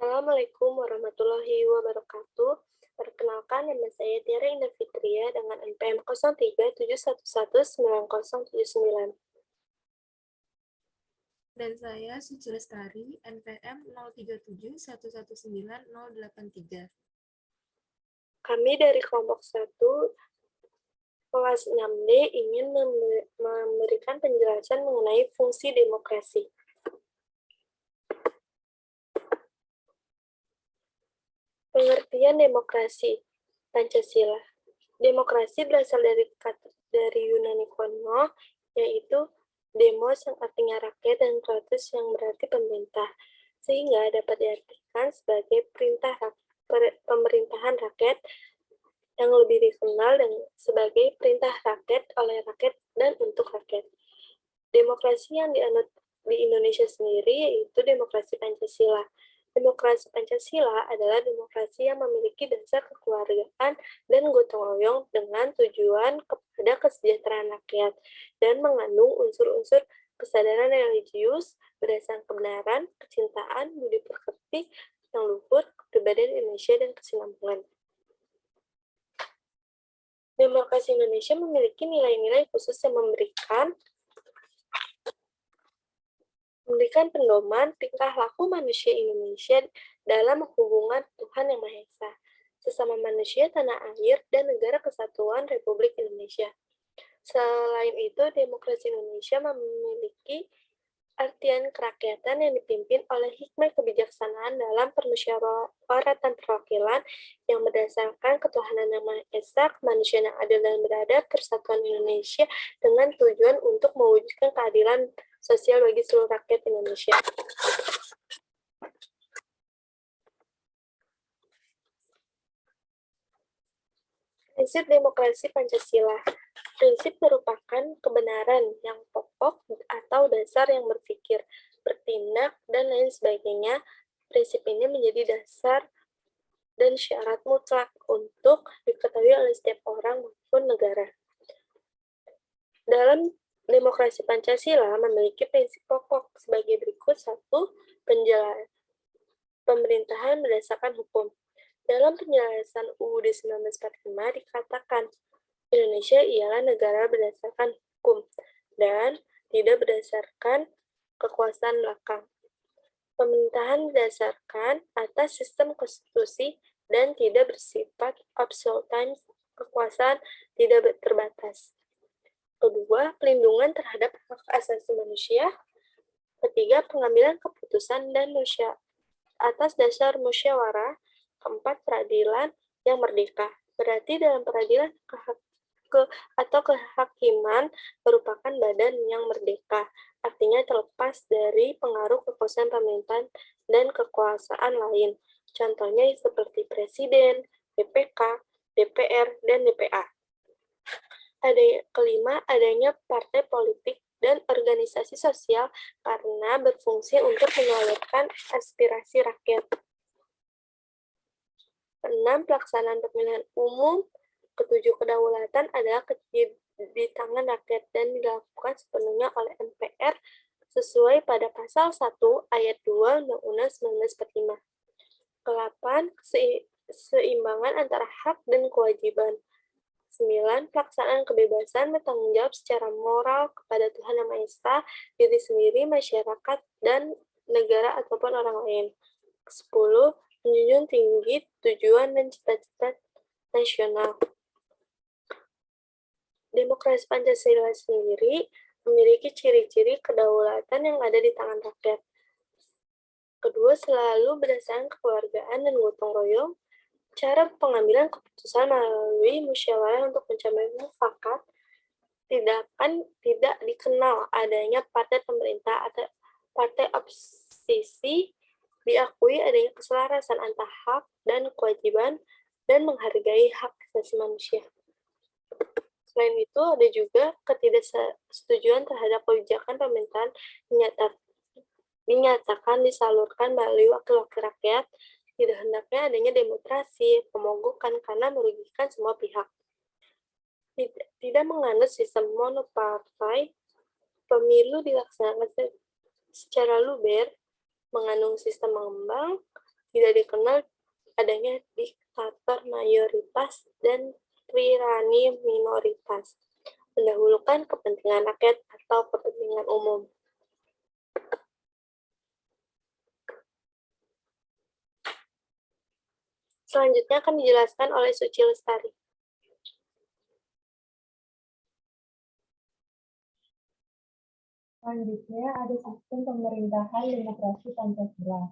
Assalamualaikum warahmatullahi wabarakatuh. Perkenalkan, nama saya Tiara Indah Fitria dengan NPM 0371190079. Dan saya Suci Lestari, NPM 0371190083. Kami dari kelompok 1 kelas 6D ingin memberikan penjelasan mengenai fungsi demokrasi. Pengertian demokrasi Pancasila. Demokrasi berasal dari Yunani kuno, yaitu demos yang artinya rakyat dan kratos yang berarti pemerintah, sehingga dapat diartikan sebagai pemerintahan rakyat yang lebih dikenal sebagai perintah rakyat oleh rakyat dan untuk rakyat. Demokrasi yang dianut di Indonesia sendiri yaitu demokrasi Pancasila. Demokrasi Pancasila adalah demokrasi yang memiliki dasar kekeluargaan dan gotong royong dengan tujuan kepada kesejahteraan rakyat dan mengandung unsur-unsur kesadaran religius berdasarkan kebenaran, kecintaan, budi pekerti yang luhur, kepribadian Indonesia, dan kesinambungan. Demokrasi Indonesia memiliki nilai-nilai khusus yang memberikan pedoman tingkah laku manusia Indonesia dalam hubungan Tuhan Yang Maha Esa, sesama manusia tanah air, dan negara kesatuan Republik Indonesia. Selain itu, demokrasi Indonesia memiliki artian kerakyatan yang dipimpin oleh hikmah kebijaksanaan dalam permusyawaratan perwakilan yang berdasarkan ketuhanan Yang Maha Esa, kemanusiaan yang adil dan beradab, persatuan Indonesia dengan tujuan untuk mewujudkan keadilan sosial bagi seluruh rakyat Indonesia. Prinsip demokrasi Pancasila. Prinsip merupakan kebenaran yang pokok atau dasar yang berpikir, bertindak, dan lain sebagainya. Prinsip ini menjadi dasar dan syarat mutlak untuk diketahui oleh setiap orang maupun negara. Dalam demokrasi Pancasila memiliki prinsip pokok sebagai berikut. 1. Pemerintahan berdasarkan hukum. Dalam penjelasan UUD 1945 dikatakan, Indonesia ialah negara berdasarkan hukum dan tidak berdasarkan kekuasaan belakang. Pemerintahan berdasarkan atas sistem konstitusi dan tidak bersifat absolutan, kekuasaan tidak terbatas. Kedua, pelindungan terhadap hak asasi manusia. Ketiga, pengambilan keputusan dan atas dasar musyawarah. Keempat, peradilan yang merdeka. Berarti dalam peradilan atau kehakiman merupakan badan yang merdeka. Artinya terlepas dari pengaruh kekuasaan pemerintahan dan kekuasaan lain. Contohnya seperti presiden, BPK, DPR, dan DPA. Kelima, adanya partai politik dan organisasi sosial karena berfungsi untuk menyalurkan aspirasi rakyat. 6. Pelaksanaan pemilihan umum. 7. Kedaulatan adalah di tangan rakyat dan dilakukan sepenuhnya oleh MPR sesuai pada pasal 1 ayat 2 Undang-Undang 1945. 8. Keseimbangan antara hak dan kewajiban. 9. Pelaksanaan kebebasan bertanggung jawab secara moral kepada Tuhan Yang Maha Esa, diri sendiri, masyarakat, dan negara ataupun orang lain. 10. Menjunjung tinggi tujuan dan cita-cita nasional. Demokrasi Pancasila sendiri memiliki ciri-ciri kedaulatan yang ada di tangan rakyat. Kedua, selalu berdasarkan kekeluargaan dan gotong royong. Cara pengambilan keputusan melalui musyawarah untuk mencapai mufakat. Tidak dikenal adanya partai pemerintah atau partai oposisi. Diakui adanya keselarasan antara hak dan kewajiban dan menghargai hak asasi manusia. Selain itu, ada juga ketidaksetujuan terhadap kebijakan pemerintahan dinyatakan disalurkan melalui wakil-wakil rakyat. Tidak hendaknya adanya demonstrasi, pemogokan karena merugikan semua pihak. Tidak menganut sistem monopartai, pemilu dilaksanakan secara luber, mengandung sistem mengembang, Tidak dikenal adanya diktator mayoritas dan tirani minoritas, mendahulukan kepentingan rakyat atau kepentingan umum. Selanjutnya akan dijelaskan oleh Suci Lestari. Selanjutnya ada sistem pemerintahan demokrasi Pancasila.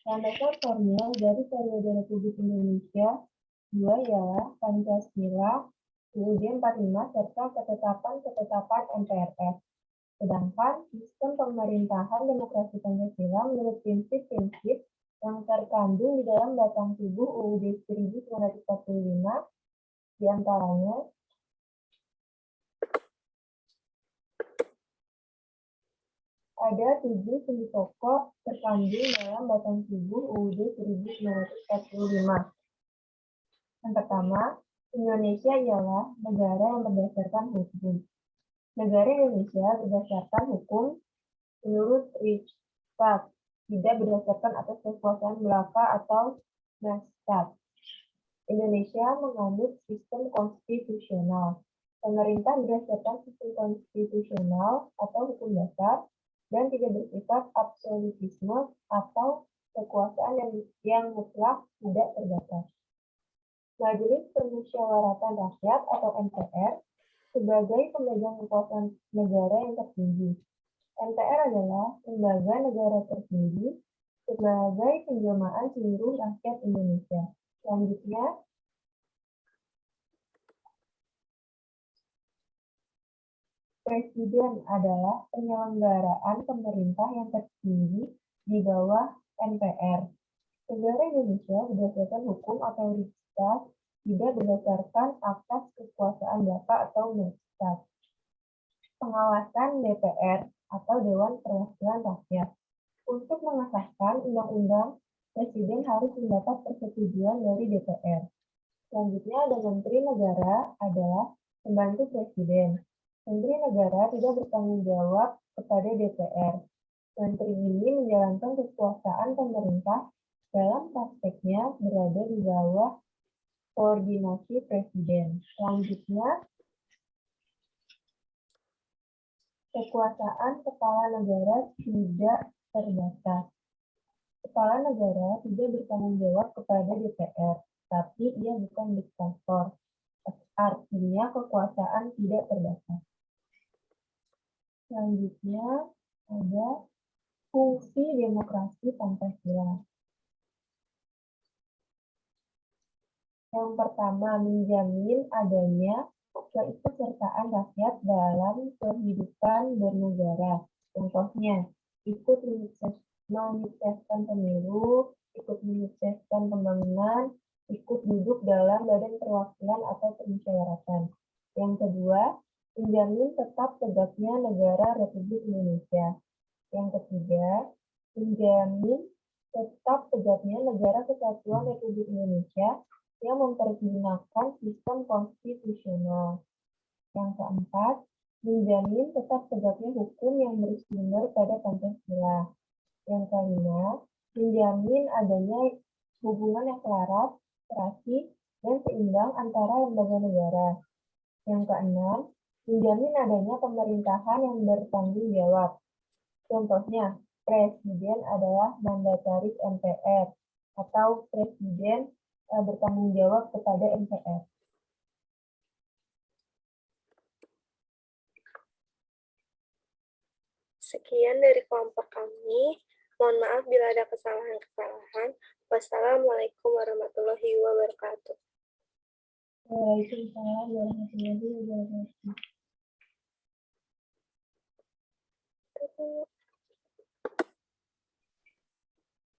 Landasan formil dari periode Republik Indonesia II ialah Pancasila, UUD 45 serta ketetapan MPRS. Sedangkan sistem pemerintahan demokrasi Pancasila menurut prinsip-prinsip yang terkandung di dalam batang tubuh UUD 1945, diantaranya ada 7 sumber pokok terkandung dalam batang tubuh UUD 1945. Yang pertama, Indonesia ialah negara yang berdasarkan hukum. Negara Indonesia berdasarkan hukum menurut Rechtsstaat, tidak berdasarkan atas kekuasaan belaka atau Majestuat. Indonesia menganut sistem konstitusional. Pemerintah berdasarkan sistem konstitusional atau hukum dasar dan tidak bersifat absolutisme atau kekuasaan yang mutlak tidak terbatas. Majelis Permusyawaratan Rakyat atau MPR sebagai pemegang kekuasaan negara yang tertinggi. MPR adalah lembaga negara tertinggi sebagai penjelmaan seluruh rakyat Indonesia. Selanjutnya, Presiden adalah penyelenggaraan pemerintah yang tertinggi di bawah MPR. Negara Indonesia berdasarkan hukum atau Rechtsstaat, tidak berdasarkan atas kekuasaan belaka atau Majestuat. Pengawasan DPR atau Dewan Perwakilan Rakyat. Untuk mengesahkan undang-undang, Presiden harus mendapat persetujuan dari DPR. Selanjutnya ada Menteri Negara adalah pembantu Presiden. Menteri Negara tidak bertanggung jawab kepada DPR. Menteri ini menjalankan kekuasaan pemerintah dalam prakteknya berada di bawah koordinasi Presiden. Selanjutnya, kekuasaan kepala negara tidak terbatas. Kepala negara tidak bertanggung jawab kepada DPR, tapi ia bukan diktator. Artinya kekuasaan tidak terbatas. Selanjutnya ada fungsi demokrasi Pancasila. Yang pertama, menjamin adanya keikutsertaan rakyat dalam kehidupan bernegara. Contohnya, ikut menyukseskan pemilu, ikut menyukseskan pembangunan, ikut duduk dalam badan perwakilan atau permusyawaratan. Yang kedua, menjamin tetap tegaknya negara Republik Indonesia. Yang ketiga, menjamin tetap tegaknya negara kesatuan Republik Indonesia yang mempergunakan sistem konstitusional. Yang keempat, menjamin tetap tegaknya hukum yang bersumber pada Pancasila. Yang kelima, menjamin adanya hubungan yang selaras, serasi, dan seimbang antara lembaga negara. Yang keenam, menjamin adanya pemerintahan yang bertanggung jawab. Contohnya, Presiden adalah mandataris MPR atau Presiden bertanggung jawab kepada MPR. Sekian dari kelompok kami. Mohon maaf bila ada kesalahan-kesalahan. Wassalamualaikum warahmatullahi wabarakatuh. Waalaikumsalam warahmatullahi wabarakatuh.